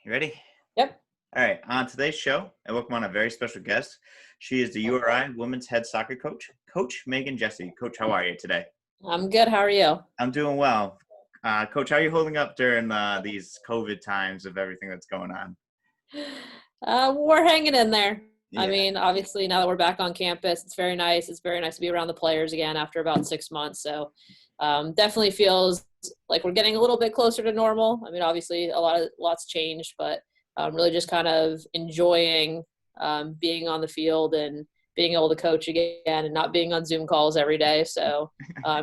You ready? Yep. All right. On today's show, I welcome on a very special guest. She is the URI Women's Head Soccer Coach, Coach Megan Jessee. Coach, how are you today? I'm good. How are you? I'm doing well. Coach, how are you holding up during these COVID times of everything that's going on? We're hanging in there. I Yeah. mean, obviously, now that we're back on campus, it's very nice. It's very nice to be around the players again after about 6 months. So definitely feels like we're getting a little bit closer to normal. I mean, obviously, lots changed, but really just kind of enjoying being on the field and being able to coach again and not being on Zoom calls every day. So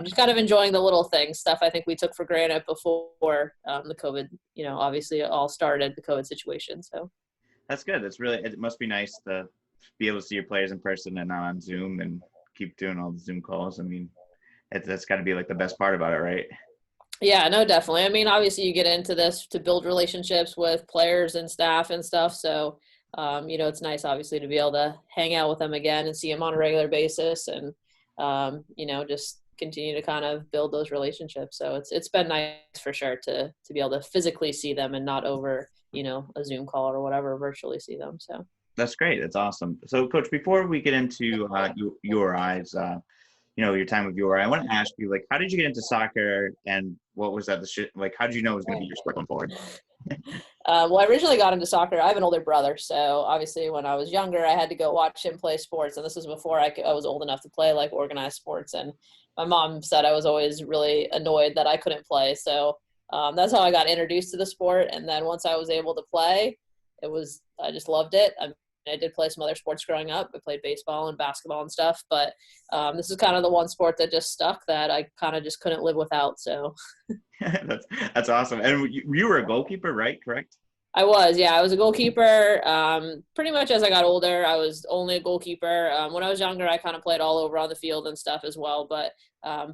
just kind of enjoying the little things, stuff I think we took for granted before the COVID, obviously it all started, the COVID situation. So. That's good. It must be nice to be able to see your players in person and not on Zoom and keep doing all the Zoom calls. I mean, that's got to be like the best part about it, right? Yeah, no, definitely. I mean, obviously you get into this to build relationships with players and staff and stuff. So, it's nice obviously to be able to hang out with them again and see them on a regular basis and, just continue to kind of build those relationships. So it's been nice for sure to be able to physically see them and not over, a Zoom call or whatever, virtually see them. So. That's great. That's awesome. So, Coach, before we get into your eyes, your time with URI, I want to ask you, like, how did you get into soccer and what was that? How did you know it was going to be your sport going forward? Well, I originally got into soccer. I have an older brother, so obviously when I was younger, I had to go watch him play sports, and this was before I was old enough to play like organized sports. And my mom said I was always really annoyed that I couldn't play, so that's how I got introduced to the sport. And then once I was able to play, I just loved it. I did play some other sports growing up. I played baseball and basketball and stuff, but this is kind of the one sport that just stuck that I kind of just couldn't live without. So that's awesome. And you were a goalkeeper, right? Correct? I was a goalkeeper. Pretty much as I got older, I was only a goalkeeper. When I was younger, I kind of played all over on the field and stuff as well. But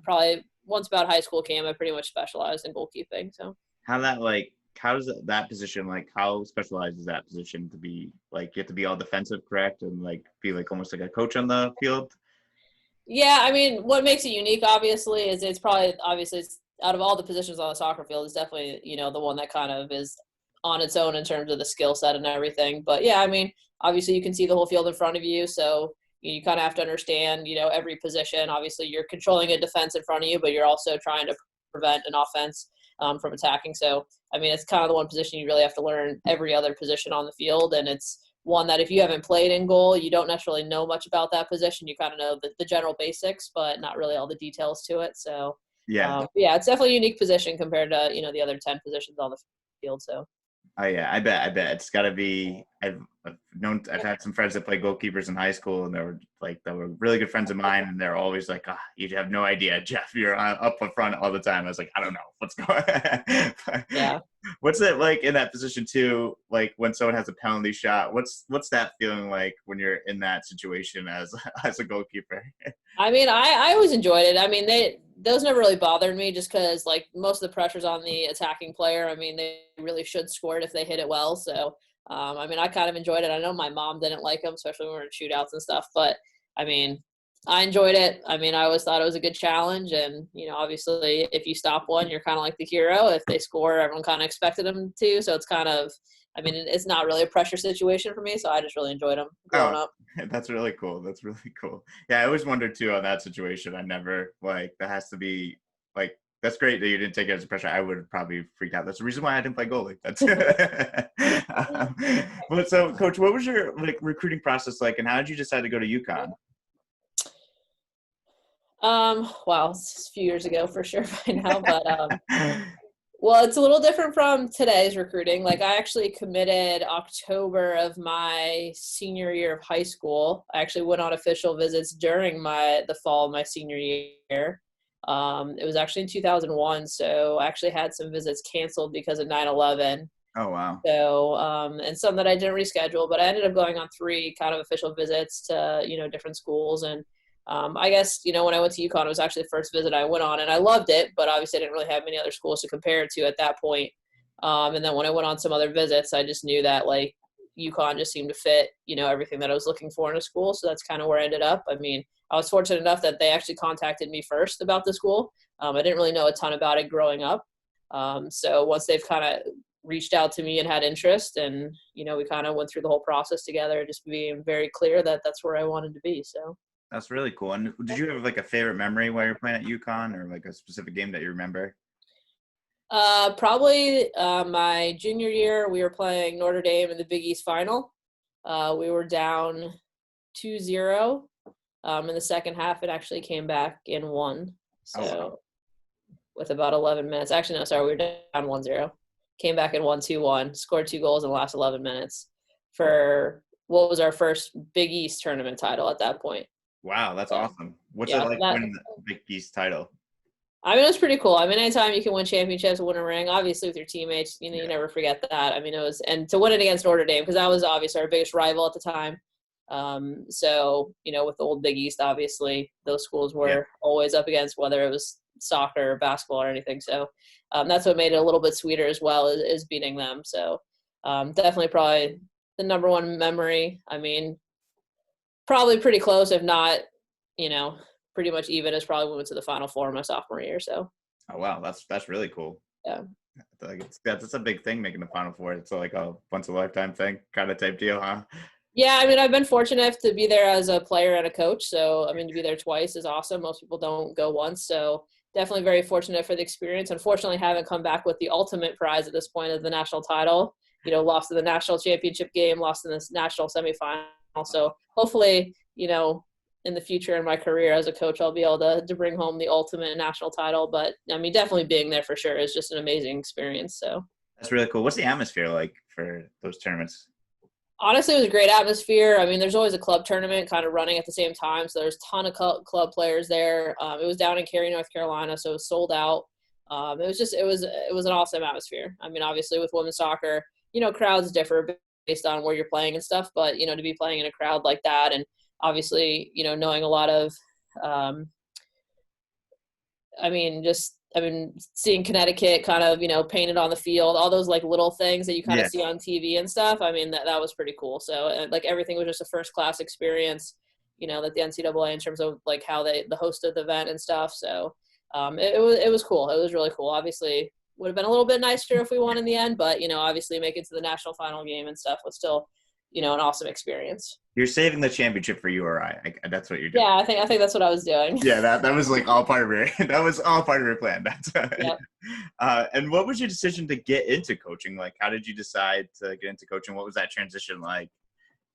probably once about high school came, I pretty much specialized in goalkeeping. So how does that position, like, how specialized is that position to be, like, you have to be all defensive, correct? And like be like almost like a coach on the field? Yeah, I mean, what makes it unique, obviously, is it's out of all the positions on the soccer field, it's definitely, the one that kind of is on its own in terms of the skill set and everything. But yeah, I mean, obviously you can see the whole field in front of you. So you kind of have to understand, every position. Obviously you're controlling a defense in front of you, but you're also trying to prevent an offense from attacking. So, I mean, it's kind of the one position you really have to learn every other position on the field. And it's one that if you haven't played in goal, you don't necessarily know much about that position. You kind of know the general basics, but not really all the details to it. So, Yeah. it's definitely a unique position compared to, the other 10 positions on the field. So. Oh yeah, I bet it's got to be. I've had some friends that played goalkeepers in high school, and they were really good friends of mine, and they're always like, you have no idea, Jeff, you're up front all the time. I was like, I don't know what's going on. Yeah. What's it like in that position too? Like when someone has a penalty shot, what's that feeling like when you're in that situation as a goalkeeper? I mean, I always enjoyed it. I mean, those never really bothered me just because, like, most of the pressure's on the attacking player. I mean, they really should score it if they hit it well. So, I mean, I kind of enjoyed it. I know my mom didn't like them, especially when we were in shootouts and stuff. But, I mean, I enjoyed it. I mean, I always thought it was a good challenge. And, obviously, if you stop one, you're kind of like the hero. If they score, everyone kind of expected them to. So it's kind of – I mean, it's not really a pressure situation for me, so I just really enjoyed them growing up. That's really cool. That's really cool. Yeah, I always wondered too on that situation. I never that has to be like, that's great that you didn't take it as a pressure. I would have probably freaked out. That's the reason why I didn't play goalie. That's but so, Coach, what was your recruiting process like, and how did you decide to go to UConn? Well, it's a few years ago for sure by now, but well, it's a little different from today's recruiting. Like, I actually committed October of my senior year of high school. I actually went on official visits during the fall of my senior year. It was actually in 2001, so I actually had some visits canceled because of 9/11. Oh, wow. So, and some that I didn't reschedule, but I ended up going on 3 kind of official visits to, different schools. And I guess, when I went to UConn, it was actually the first visit I went on, and I loved it, but obviously I didn't really have many other schools to compare it to at that point. And then when I went on some other visits, I just knew that, like, UConn just seemed to fit, everything that I was looking for in a school. So that's kind of where I ended up. I mean, I was fortunate enough that they actually contacted me first about the school. I didn't really know a ton about it growing up. So once they've kind of reached out to me and had interest, and we kind of went through the whole process together, just being very clear that that's where I wanted to be. So That's really cool. And did you have like a favorite memory while you're playing at UConn, or like a specific game that you remember? probably my junior year, we were playing Notre Dame in the Big East final. We were down 2-0 in the second half. It actually came back and won. So Oh, wow. with about 11 minutes. Actually, no, sorry, we were down 1-0. Came back and won 2-1. Scored 2 goals in the last 11 minutes for what was our first Big East tournament title at that point. Wow, that's awesome. What's it Yeah, like winning the Big East title? I mean, it was pretty cool. I mean, anytime you can win championships, win a ring, obviously with your teammates, you Yeah. never forget that. I mean, and to win it against Notre Dame, because that was obviously our biggest rival at the time. So, with the old Big East, obviously those schools were always up against, whether it was soccer or basketball or anything. So that's what made it a little bit sweeter as well, is beating them. So definitely probably the number one memory. I mean, probably pretty close, if not, pretty much even, as probably went to the Final Four my sophomore year. So. Oh, wow, that's really cool. Yeah. Like that's a big thing, making the Final Four. It's like a once a lifetime thing kind of type deal, huh? Yeah, I mean, I've been fortunate to be there as a player and a coach. So, I mean, to be there twice is awesome. Most people don't go once. So, definitely very fortunate for the experience. Unfortunately, haven't come back with the ultimate prize at this point of the national title. Lost in the national championship game, lost in this national semifinal. So, hopefully, in the future in my career as a coach, I'll be able to bring home the ultimate national title. But, I mean, definitely being there for sure is just an amazing experience. So. That's really cool. What's the atmosphere like for those tournaments? Honestly, it was a great atmosphere. I mean, there's always a club tournament kind of running at the same time, so there's a ton of club players there. It was down in Cary, North Carolina, so it was sold out. It was an awesome atmosphere. I mean, obviously with women's soccer, crowds differ based on where you're playing and stuff, but to be playing in a crowd like that, and obviously knowing a lot of, seeing Connecticut kind of, painted on the field, all those like little things that you kind of see on TV and stuff. I mean, that was pretty cool. So like everything was just a first class experience, that the NCAA in terms of like how the host of the event and stuff. So it was cool. It was really cool. Obviously would have been a little bit nicer if we won in the end, but obviously make it to the national final game and stuff was still, an awesome experience. You're saving the championship for URI. That's what you're doing. Yeah, I think that's what I was doing. Yeah, that was like all part of your that was all part of your plan. That's Yep. And what was your decision to get into coaching? Like, how did you decide to get into coaching? What was that transition like?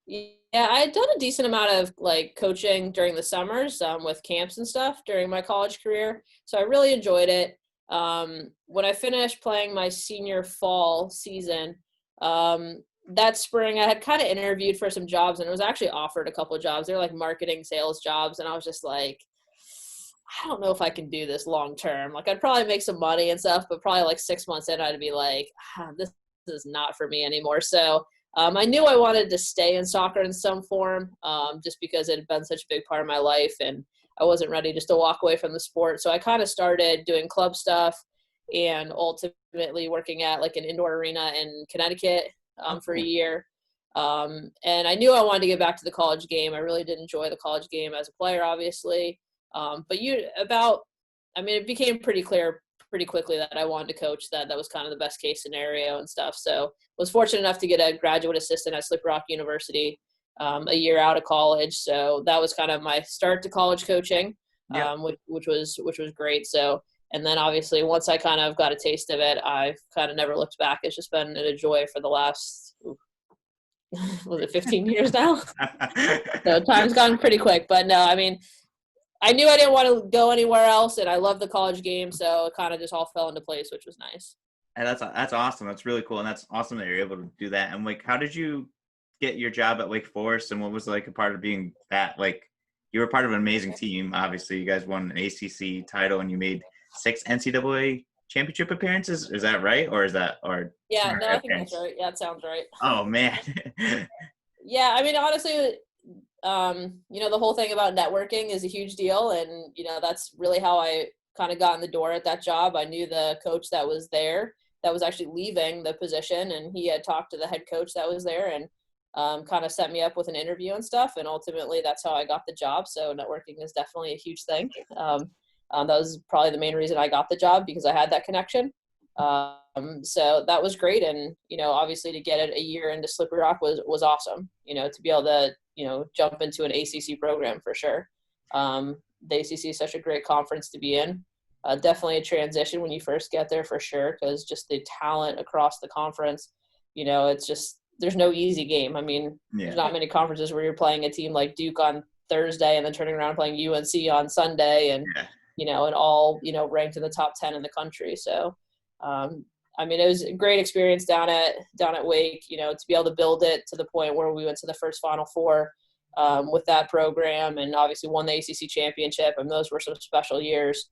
Yeah, I had done a decent amount of like coaching during the summers with camps and stuff during my college career. So I really enjoyed it. When I finished playing my senior fall season, that spring I had kind of interviewed for some jobs, and I was actually offered a couple of jobs. They're like marketing sales jobs. And I was just like, I don't know if I can do this long term. Like I'd probably make some money and stuff, but probably like 6 months in, I'd be like, this is not for me anymore. So I knew I wanted to stay in soccer in some form, just because it had been such a big part of my life, and I wasn't ready just to walk away from the sport. So I kind of started doing club stuff and ultimately working at like an indoor arena in Connecticut for a year. And I knew I wanted to get back to the college game. I really did enjoy the college game as a player, obviously. But it became pretty clear pretty quickly that I wanted to coach, that was kind of the best case scenario and stuff. So was fortunate enough to get a graduate assistant at Slippery Rock University a year out of college. So that was kind of my start to college coaching, which was great. So, and then obviously once I kind of got a taste of it, I've kind of never looked back. It's just been a joy for the last, was it 15 years now? So time's gone pretty quick, but no, I mean, I knew I didn't want to go anywhere else, and I love the college game, so it kind of just all fell into place, which was nice. And that's awesome. That's really cool, and that's awesome that you're able to do that. And like, how did you get your job at Wake Forest, and what was like a part of being that? Like, you were part of an amazing team. Obviously, you guys won an ACC title, and you made 6 NCAA championship appearances. Is that right, or is that Yeah, no, I think that's right. Yeah, it sounds right. Oh man. Yeah, I mean, honestly, the whole thing about networking is a huge deal. And, that's really how I kind of got in the door at that job. I knew the coach that was there that was actually leaving the position, and he had talked to the head coach that was there and kind of set me up with an interview and stuff. And ultimately that's how I got the job. So networking is definitely a huge thing. That was probably the main reason I got the job, because I had that connection. So that was great. And, obviously to get it a year into Slippery Rock was awesome, to be able to, jump into an ACC program for sure. The ACC is such a great conference to be in. Definitely a transition when you first get there for sure, because just the talent across the conference, it's just there's no easy game. I mean, there's not many conferences where you're playing a team like Duke on Thursday and then turning around and playing UNC on Sunday and, and all, ranked in the top 10 in the country. So, I mean, it was a great experience down at Wake, to be able to build it to the point where we went to the first Final Four with that program, and obviously won the ACC championship. And those were some special years.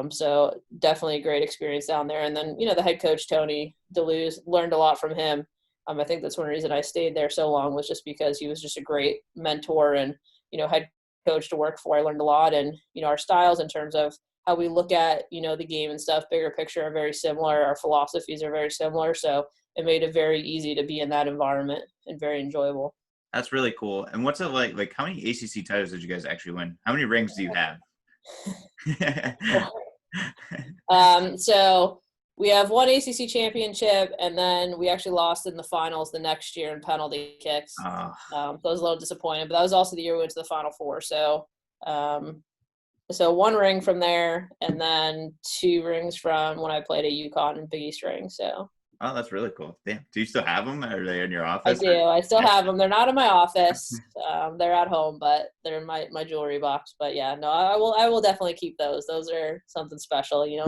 So definitely a great experience down there. And then, the head coach, Tony DeLuise, learned a lot from him. I think that's one reason I stayed there so long, was just because he was just a great mentor and, head coach to work for. I learned a lot. And, our styles in terms of how we look at, the game and stuff, bigger picture, are very similar. Our philosophies are very similar. So it made it very easy to be in that environment and very enjoyable. That's really cool. And what's it like? Like, how many ACC titles did you guys actually win? How many rings do you have? So we have one ACC championship, and then we actually lost in the finals the next year in penalty kicks. So I was a little disappointed, but that was also the year we went to the Final Four. So, so one ring from there, and then 2 rings from when I played at UConn in Big East ring. So. Oh, that's really cool. Damn. Do you still have them? Are they in your office? I do. I still have them. They're not in my office. They're at home, but they're in my jewelry box. But yeah, no, I will definitely keep those. Those are something special. You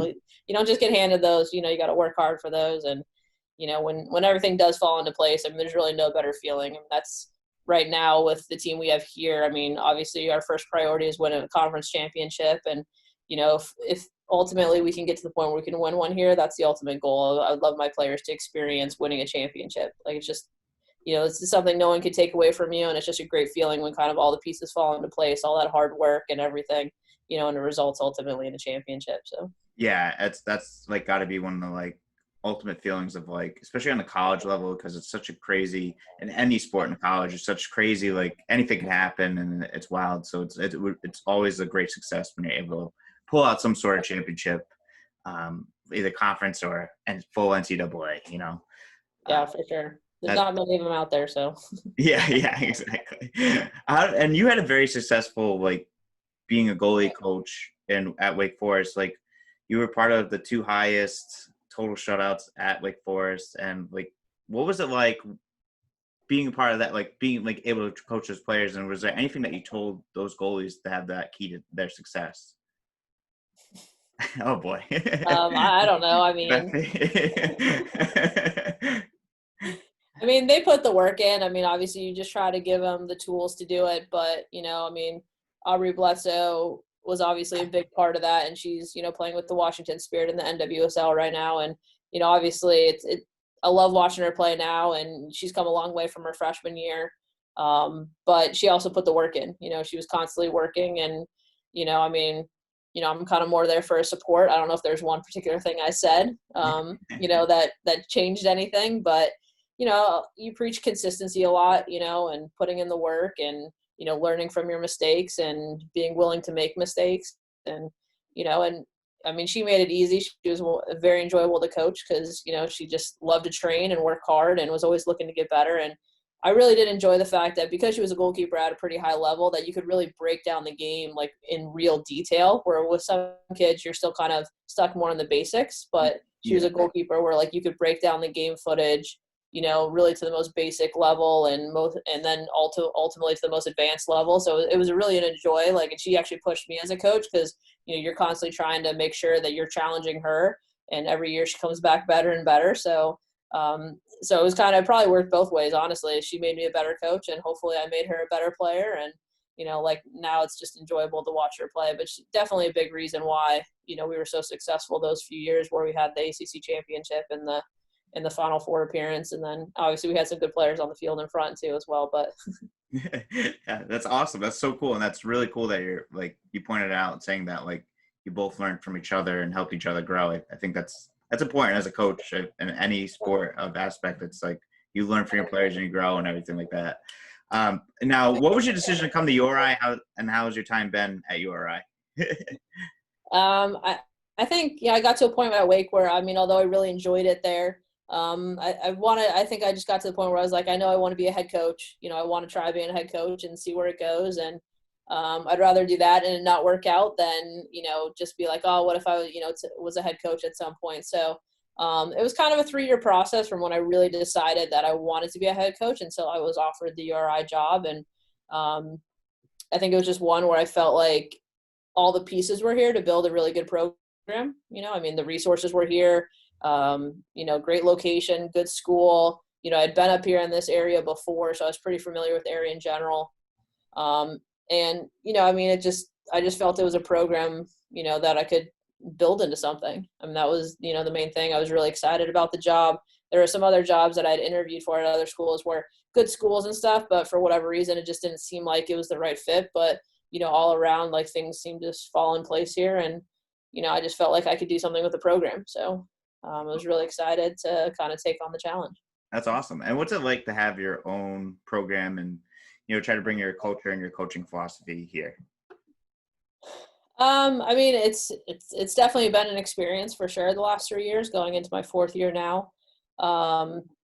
don't just get handed those. You got to work hard for those. And, when everything does fall into place, I mean, there's really no better feeling. I mean, that's right now with the team we have here. I mean, obviously our first priority is winning a conference championship. And, if ultimately we can get to the point where we can win one here, that's the ultimate goal. I would love my players to experience winning a championship. Like, it's just, it's just something no one could take away from you. And it's just a great feeling when kind of all the pieces fall into place, all that hard work and everything, and the results ultimately in a championship. So, yeah, that's like got to be one of the like ultimate feelings of like, especially on the college level, because it's such a crazy, in any sport in college, it's such crazy, like anything can happen and it's wild. So it's always a great success when you're able to pull out some sort of championship, either conference or full NCAA, Yeah, for sure. There's not many of them out there, so. Yeah, exactly. And you had a very successful, like, being a goalie coach at Wake Forest. Like, you were part of the 2 highest total shutouts at Wake Forest. And, like, what was it like being a part of that, like, being, like, able to coach those players? And was there anything that you told those goalies to have that key to their success? Oh boy. I don't know. I mean, they put the work in. I mean, obviously you just try to give them the tools to do it. But, I mean, Aubrey Bledsoe was obviously a big part of that. And she's, playing with the Washington Spirit in the NWSL right now. And, obviously I love watching her play now, and she's come a long way from her freshman year. But she also put the work in. She was constantly working, and, I mean, I'm kind of more there for support. I don't know if there's one particular thing I said, that changed anything, but, you preach consistency a lot, and putting in the work and, learning from your mistakes and being willing to make mistakes. And, and I mean, she made it easy. She was very enjoyable to coach because, she just loved to train and work hard and was always looking to get better. And I really did enjoy the fact that because she was a goalkeeper at a pretty high level, that you could really break down the game like in real detail, where with some kids you're still kind of stuck more in the basics, but she was a goalkeeper where like you could break down the game footage, really to the most basic level and then ultimately to the most advanced level. So it was really an enjoy, like, and she actually pushed me as a coach because, you're constantly trying to make sure that you're challenging her, and every year she comes back better and better. So it was kind of probably worked both ways, honestly. She made me a better coach, and hopefully I made her a better player. And, like now it's just enjoyable to watch her play. But she's definitely a big reason why, we were so successful those few years where we had the ACC championship and the Final Four appearance. And then obviously we had some good players on the field in front too as well. But yeah, that's awesome. That's so cool. And that's really cool that you're like, you pointed out saying that, like, you both learned from each other and helped each other grow. I think that's important as a coach in any sport of aspect. It's like you learn from your players and you grow and everything like that. Now, what was your decision to come to URI? How has your time been at URI? I think, yeah, I got to a point at Wake where, I mean, although I really enjoyed it there, I think I just got to the point where I was like, I know I want to be a head coach. You know, I want to try being a head coach and see where it goes. And I'd rather do that and not work out than, you know, just be like, oh, what if I, you know, was a head coach at some point. So it was kind of a 3-year process from when I really decided that I wanted to be a head coach until I was offered the URI job. And I think it was just one where I felt like all the pieces were here to build a really good program. You know, I mean, the resources were here, you know, great location, good school. You know, I'd been up here in this area before, so I was pretty familiar with the area in general. And, you know, I mean, I just felt it was a program, you know, that I could build into something. I mean, that was, you know, the main thing. I was really excited about the job. There were some other jobs that I'd interviewed for at other schools where good schools and stuff, but for whatever reason, it just didn't seem like it was the right fit. But, you know, all around, like, things seemed to just fall in place here. And, you know, I just felt like I could do something with the program. So I was really excited to kind of take on the challenge. That's awesome. And what's it like to have your own program and, you know, try to bring your culture and your coaching philosophy here? I mean, it's definitely been an experience for sure the last 3 years, going into my 4th year now.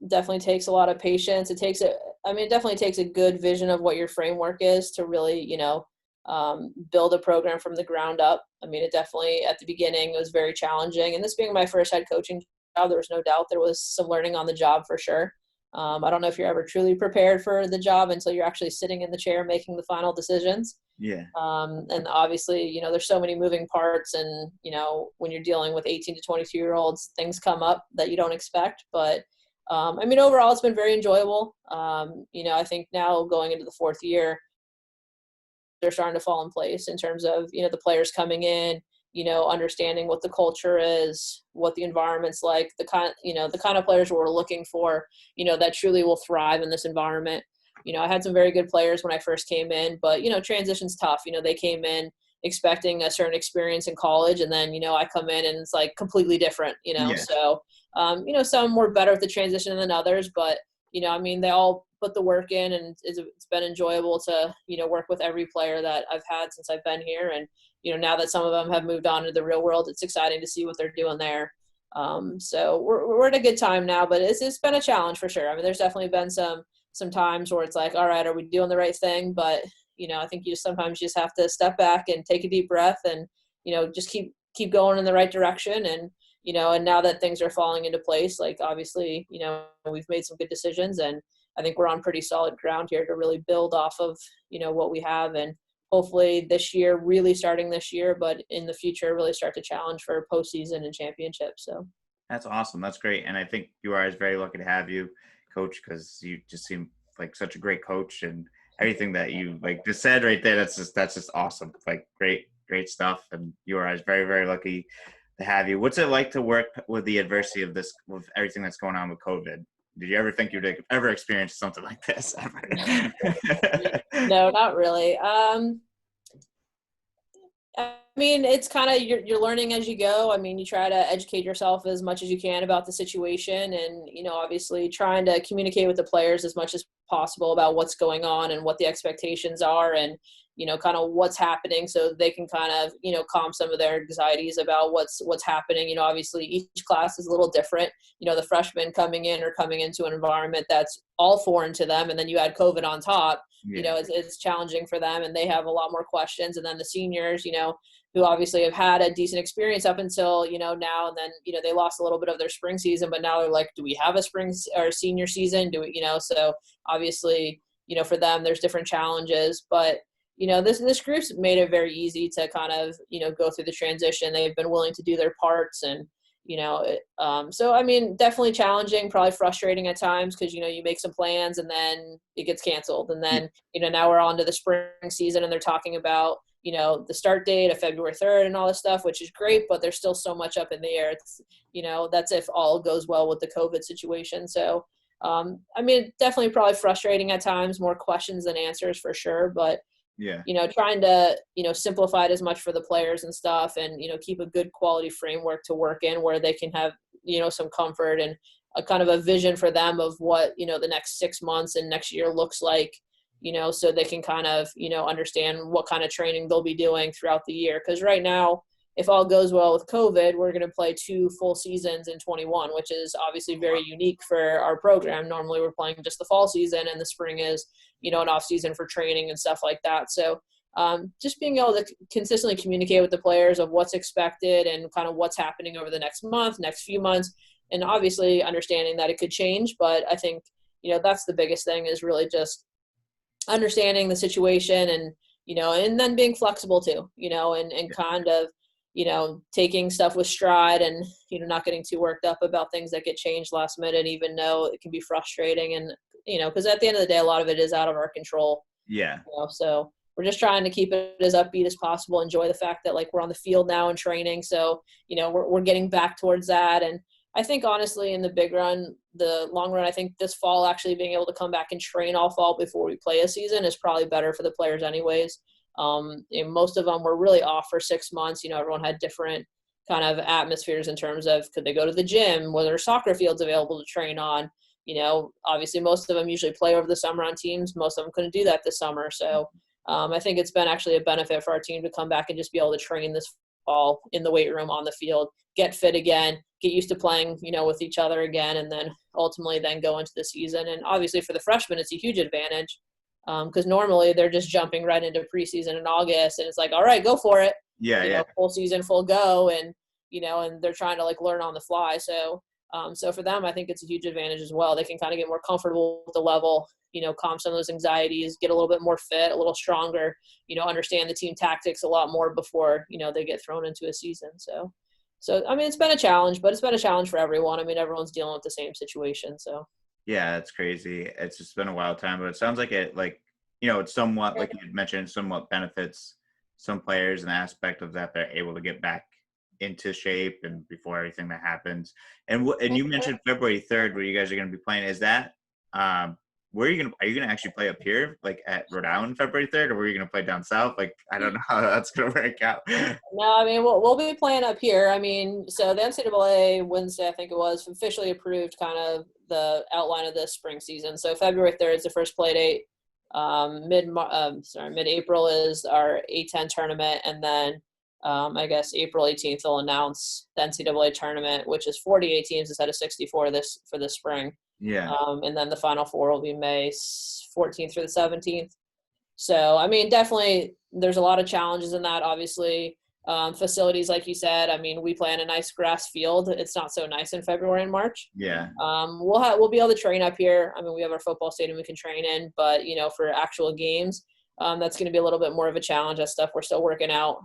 Definitely takes a lot of patience. It definitely takes a good vision of what your framework is to really, you know, build a program from the ground up. I mean, it definitely, at the beginning, was very challenging. And this being my first head coaching job, there was no doubt there was some learning on the job for sure. I don't know if you're ever truly prepared for the job until you're actually sitting in the chair making the final decisions. Yeah. And obviously, you know, there's so many moving parts, and, you know, when you're dealing with 18 to 22-year-olds, things come up that you don't expect. But I mean, overall, it's been very enjoyable. You know, I think now going into the 4th year, they're starting to fall in place in terms of, you know, the players coming in, you know, understanding what the culture is, what the environment's like, the kind of players we're looking for, you know, that truly will thrive in this environment. You know, I had some very good players when I first came in, but, you know, transition's tough. You know, they came in expecting a certain experience in college, and then, you know, I come in and it's like completely different, you know. Yeah. So, you know, some were better with the transition than others, but, you know, I mean, they all put the work in, and it's been enjoyable to, you know, work with every player that I've had since I've been here. And, you know, now that some of them have moved on to the real world, it's exciting to see what they're doing there. So we're at a good time now, but it's been a challenge for sure. I mean, there's definitely been some times where it's like, all right, are we doing the right thing? But, you know, I think you sometimes just have to step back and take a deep breath and, you know, just keep going in the right direction. And, you know, and now that things are falling into place, like, obviously, you know, we've made some good decisions, and I think we're on pretty solid ground here to really build off of, you know, what we have. And hopefully this year, really starting this year, but in the future, really start to challenge for postseason and championships. So That's awesome. That's great. And I think URI is very lucky to have you, coach, because you just seem like such a great coach, and everything that you like just said right there, that's just awesome. Like, great stuff. And URI is very, very lucky to have you. What's it like to work with the adversity of this, with everything that's going on with COVID? Did you ever think you'd ever experience something like this ever? no, not really. I mean, it's kind of, you're learning as you go. I mean, you try to educate yourself as much as you can about the situation, and, you know, obviously trying to communicate with the players as much as possible about what's going on and what the expectations are, and, you know, kind of what's happening, so they can kind of, you know, calm some of their anxieties about what's happening. You know, obviously each class is a little different. You know, the freshmen coming into an environment that's all foreign to them, and then you add COVID on top. Yeah. You know, it's challenging for them, and they have a lot more questions. And then the seniors, you know, who obviously have had a decent experience up until, you know, now, and then, you know, they lost a little bit of their spring season, but now they're like, do we have a spring or senior season? Do we, you know, so obviously, you know, for them, there's different challenges. But, you know, this group's made it very easy to kind of, you know, go through the transition. They've been willing to do their parts, and, you know, so, I mean, definitely challenging, probably frustrating at times, because, you know, you make some plans and then it gets canceled. And then, you know, now we're on to the spring season, and they're talking about, you know, the start date of February 3rd and all this stuff, which is great, but there's still so much up in the air. It's, you know, that's if all goes well with the COVID situation. So, I mean, definitely probably frustrating at times, more questions than answers for sure. But, Yeah. you know, trying to, you know, simplify it as much for the players and stuff, and, you know, keep a good quality framework to work in where they can have, you know, some comfort and a kind of a vision for them of what, you know, the next 6 months and next year looks like, you know, so they can kind of, you know, understand what kind of training they'll be doing throughout the year. Because right now, if all goes well with COVID, we're going to play 2 full seasons in 21, which is obviously very unique for our program. Normally we're playing just the fall season, and the spring is, an off season for training and stuff like that. So just being able to consistently communicate with the players of what's expected and kind of what's happening over the next month, next few months, and obviously understanding that it could change. But I think, that's the biggest thing, is really just understanding the situation and, and then being flexible too, and kind of, taking stuff with stride and, not getting too worked up about things that get changed last minute, even though it can be frustrating. And, because at the end of the day, a lot of it is out of our control. Yeah. So we're just trying to keep it as upbeat as possible, enjoy the fact that, like, we're on the field now and training. So, we're getting back towards that. And I think, honestly, in the big run, the long run, I think this fall actually being able to come back and train all fall before we play a season is probably better for the players anyways. Most of them were really off for 6 months. Everyone had different kind of atmospheres in terms of, could they go to the gym? Were there soccer fields available to train on? Obviously most of them usually play over the summer on teams. Most of them couldn't do that this summer. So I think it's been actually a benefit for our team to come back and just be able to train this fall in the weight room, on the field, get fit again, get used to playing, with each other again, and then ultimately then go into the season. And obviously for the freshmen, it's a huge advantage because normally they're just jumping right into preseason in August, and it's like, all right, go for it. Yeah. Full season, full go, and and they're trying to, like, learn on the fly. So so for them, I think it's a huge advantage as well. They can kind of get more comfortable with the level, calm some of those anxieties, get a little bit more fit, a little stronger, understand the team tactics a lot more before, they get thrown into a season. So I mean, it's been a challenge, but it's been a challenge for everyone. I mean, everyone's dealing with the same situation. So Yeah, it's crazy. It's just been a wild time, but it sounds like it, like, it's somewhat, like you mentioned, somewhat benefits some players, an aspect of that they're able to get back into shape and before everything that happens. And you mentioned February 3rd, where you guys are going to be playing. Is that where are you going to actually play up here, like at Rhode Island, February 3rd, or were you going to play down south? Like, I don't know how that's going to work out. No, I mean, we'll be playing up here. I mean, so the NCAA Wednesday, I think it was, officially approved kind of the outline of this spring season. So February 3rd is the first play date. Mid-April is our A10 tournament, and then I guess April 18th they'll announce the NCAA tournament, which is 48 teams instead of 64 for this spring. Yeah. And then the Final Four will be May 14th through the 17th. So, I mean, definitely there's a lot of challenges in that, obviously. Facilities, like you said, I mean, we play in a nice grass field. It's not so nice in February and March. Yeah. We'll be able to train up here. I mean, we have our football stadium we can train in, but, for actual games, that's going to be a little bit more of a challenge. That's stuff we're still working out.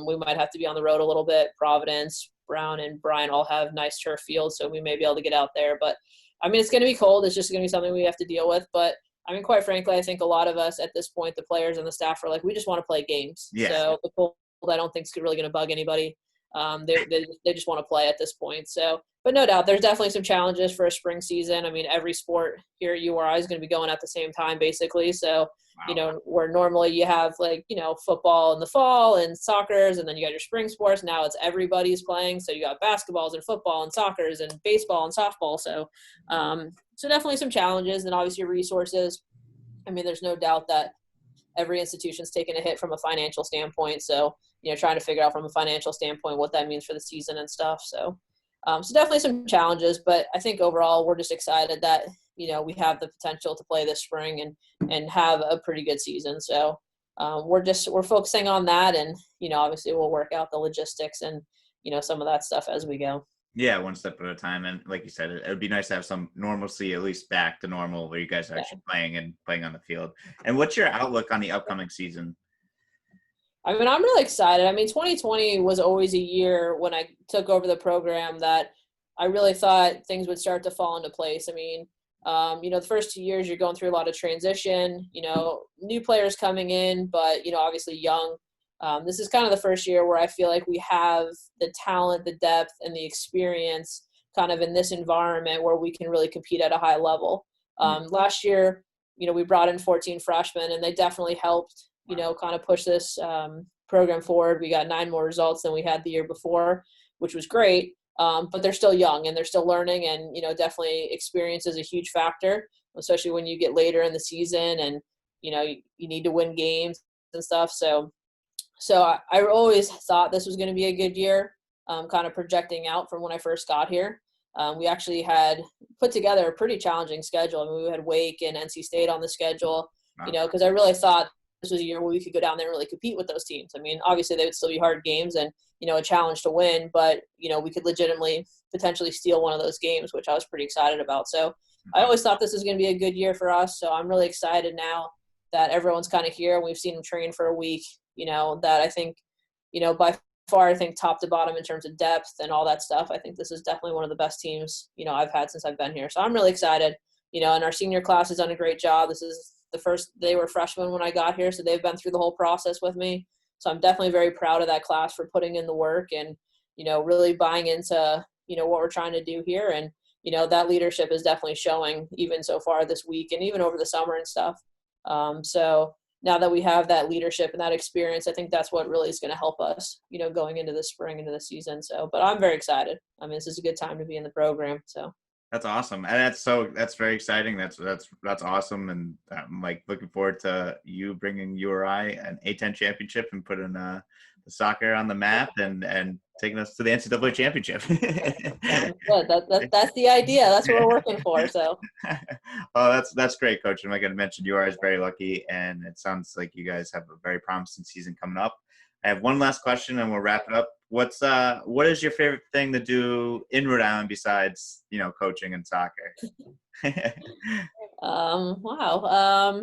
We might have to be on the road a little bit. Providence, Brown, and Bryan all have nice turf fields, so we may be able to get out there. But, I mean, it's going to be cold. It's just going to be something we have to deal with. But, I mean, quite frankly, I think a lot of us at this point, the players and the staff, are like, we just want to play games. Yeah. So the cold, I don't think is really going to bug anybody. They just want to play at this point. So, but no doubt, there's definitely some challenges for a spring season. I mean, every sport here at URI is going to be going at the same time, basically. So, Wow. where normally you have, like, football in the fall and soccer's, and then you got your spring sports. Now it's everybody's playing. So you got basketballs and football and soccer's and baseball and softball. So, so definitely some challenges, and obviously resources. I mean, there's no doubt that every institution's taken a hit from a financial standpoint. So, trying to figure out from a financial standpoint what that means for the season and stuff. So, so definitely some challenges, but I think overall we're just excited that, we have the potential to play this spring and have a pretty good season. So, we're focusing on that, and, obviously we'll work out the logistics and, some of that stuff as we go. Yeah, one step at a time. And like you said, it would be nice to have some normalcy, at least back to normal, where you guys are actually playing on the field. And what's your outlook on the upcoming season? I mean, I'm really excited. I mean, 2020 was always a year when I took over the program that I really thought things would start to fall into place. I mean, the first 2 years you're going through a lot of transition, new players coming in, but, obviously young. This is kind of the first year where I feel like we have the talent, the depth, and the experience kind of in this environment where we can really compete at a high level. Last year, we brought in 14 freshmen, and they definitely helped, kind of push this program forward. We got 9 more results than we had the year before, which was great. But they're still young and they're still learning, and, definitely experience is a huge factor, especially when you get later in the season and, you need to win games and stuff. So So I always thought this was going to be a good year, kind of projecting out from when I first got here. We actually had put together a pretty challenging schedule. I mean, we had Wake and NC State on the schedule, Wow. because I really thought this was a year where we could go down there and really compete with those teams. I mean, obviously they would still be hard games and, a challenge to win, but, we could legitimately potentially steal one of those games, which I was pretty excited about. So I always thought this was going to be a good year for us. So I'm really excited now that everyone's kind of here and we've seen them train for a week, that I think, by far, I think top to bottom in terms of depth and all that stuff, I think this is definitely one of the best teams, I've had since I've been here. So I'm really excited, and our senior class has done a great job. This is the first, they were freshmen when I got here, so they've been through the whole process with me. So I'm definitely very proud of that class for putting in the work and, really buying into, what we're trying to do here. And, that leadership is definitely showing even so far this week and even over the summer and stuff. So now that we have that leadership and that experience, I think that's what really is going to help us, going into the spring, into the season. So, but I'm very excited. I mean, this is a good time to be in the program. So. That's awesome. And that's very exciting. That's awesome. And I'm like looking forward to you bringing URI an A10 championship and putting the soccer on the map and taking us to the NCAA championship. Good. That's the idea. That's what we're working for. So. Oh, that's great, Coach. And like I mentioned, URI is very lucky, and it sounds like you guys have a very promising season coming up. I have one last question, and we'll wrap it up. What is your favorite thing to do in Rhode Island besides coaching and soccer? Wow.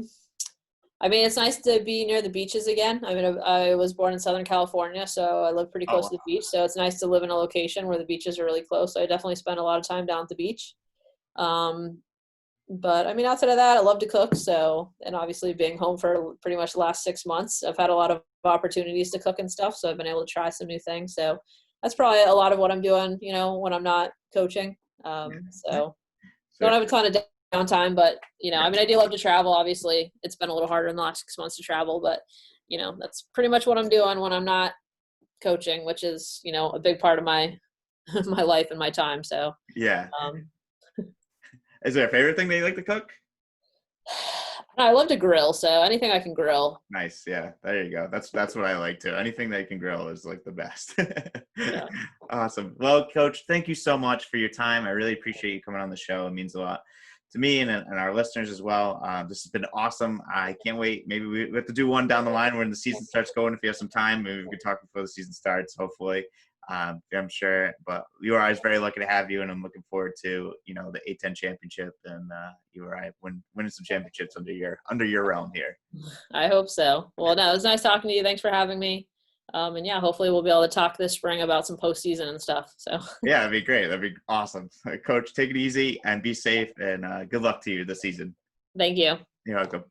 I mean, it's nice to be near the beaches again. I mean, I was born in Southern California, so I live pretty close to the beach. So it's nice to live in a location where the beaches are really close. So I definitely spend a lot of time down at the beach. But I mean, outside of that, I love to cook. So, and obviously being home for pretty much the last 6 months, I've had a lot of opportunities to cook and stuff. So I've been able to try some new things. So that's probably a lot of what I'm doing, when I'm not coaching. So don't have a ton of downtime, but, I mean, I do love to travel. Obviously it's been a little harder in the last 6 months to travel, but, that's pretty much what I'm doing when I'm not coaching, which is, a big part of my, my life and my time. So, yeah. Is there a favorite thing that you like to cook? I love to grill, so anything I can grill. Nice, yeah. There you go. That's what I like too. Anything that you can grill is like the best. Yeah. Awesome. Well, Coach, thank you so much for your time. I really appreciate you coming on the show. It means a lot to me and our listeners as well. This has been awesome. I can't wait. Maybe we have to do one down the line when the season starts going. If you have some time, maybe we could talk before the season starts, hopefully. I'm sure, but URI is very lucky to have you, and I'm looking forward to the A10 championship and URI winning some championships under your realm here. I hope so. Well, no, it was nice talking to you. Thanks for having me. And yeah, hopefully we'll be able to talk this spring about some postseason and stuff. So yeah, that'd be great. That'd be awesome. Coach, take it easy and be safe, and good luck to you this season. Thank you. You're welcome.